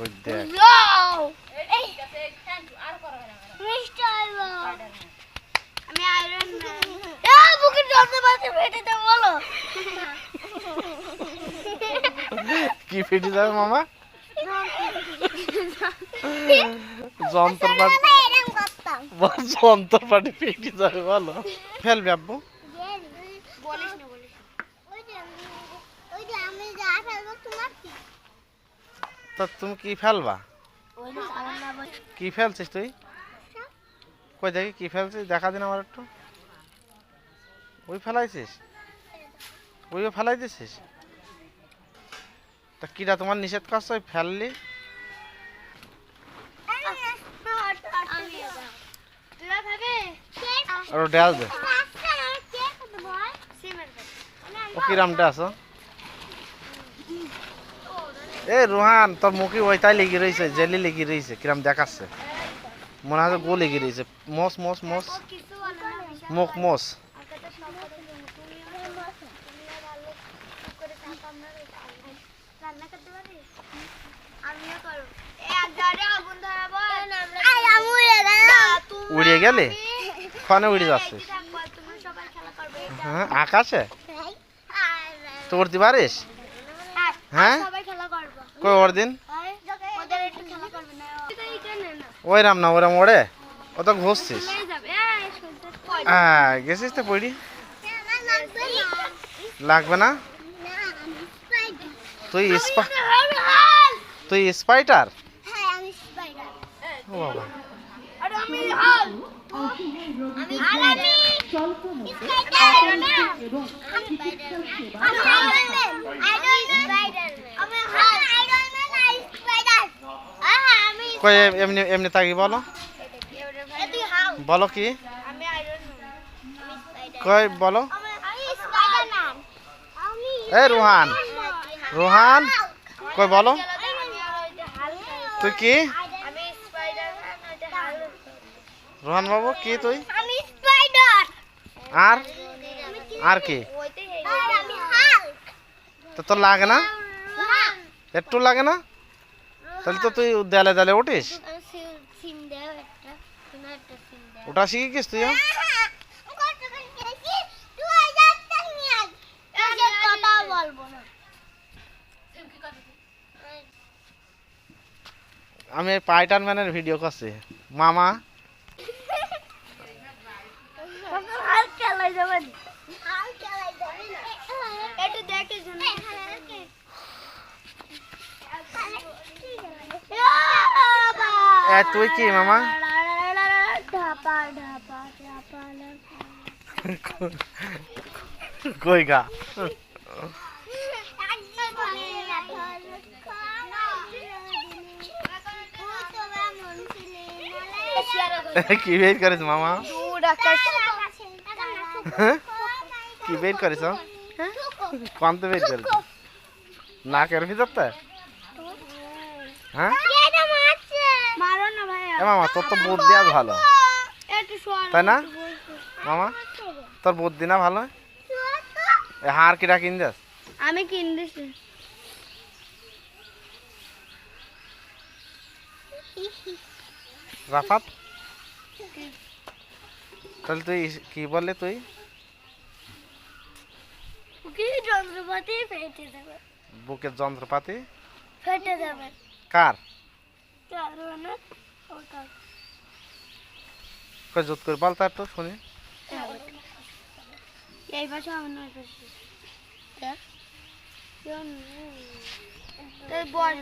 ওই দেখ আমি আয়রন ম্যান বুকে যন্ত্রপাতি ফেটে দেব বলো কি ফেটে যাবে মামা যন্ত্রপাতি যন্ত্রপাতি ফেটে যাবে বলো ফেলবে আব্বু বলিস না ওই যে আমি যা ফেলবো তোমার কি তা তুমি কি ফেলবা কি ফেলছিস তুই কই দেখি কি ফেলছিস দেখা দিন আমার একটু ওই ফেলাইছিস ওইও ফেলাই দিছিস তা কিরা তোমার নিষেধ করছো ওই ফেললি আর ডেল দে ও কিরাম ডেস এ রোহান তোর মুখে ওইটাই লেগে রয়েছে জেলি লেগে রয়েছে কিরাম দেখাচ্ছে মনে হয় গো লেগে রয়েছে মোস মোস মোস মুখ মোস উড়িয়ে গেলে ফোনে উড়ে যাচ্ছিস হ্যাঁ আকাশে তো উড়তে পারিস হ্যাঁ কই ওর দিন ওইরাম না ওইরাম ওড়ে ও তো ঘুরছিস হ্যাঁ গেছিস তো পড়ি লাগবে না তুই স্পাইডার ও বাবা কই এমনি এমনি তাকি বলো বলো কি কই বলো এ রোহান রোহান কই বলো তুই কি রোহান বাবু কি তুই আর আর কি তো তোর লাগে না একটু লাগে না তাহলে তো তুই দেয়ালে দেয়ালে উঠিস ওটা শিখে গেছিস তুই আমি স্পাইডারম্যানের ভিডিও করছি মামা তুই কি মামা কই গা কি বের করিস মামা কি বের করিস কন্ত বের করিস নাকের ভিতরতে হ্যাঁ মামা তোর তো বুদ্ধি আর ভালো তাই না মামা তোর বুদ্ধি না ভালো হার কিরা কিন যাস আমি কিন দিছি রাফাত তাহলে তুই কি বললি তুই যন্ত্রপাতি ফেটে যাবে বুকের যন্ত্রপাতি ফেটে যাবে কার কই জোত করে বল তার তো শুনি এই পাশে আমার পাশে বস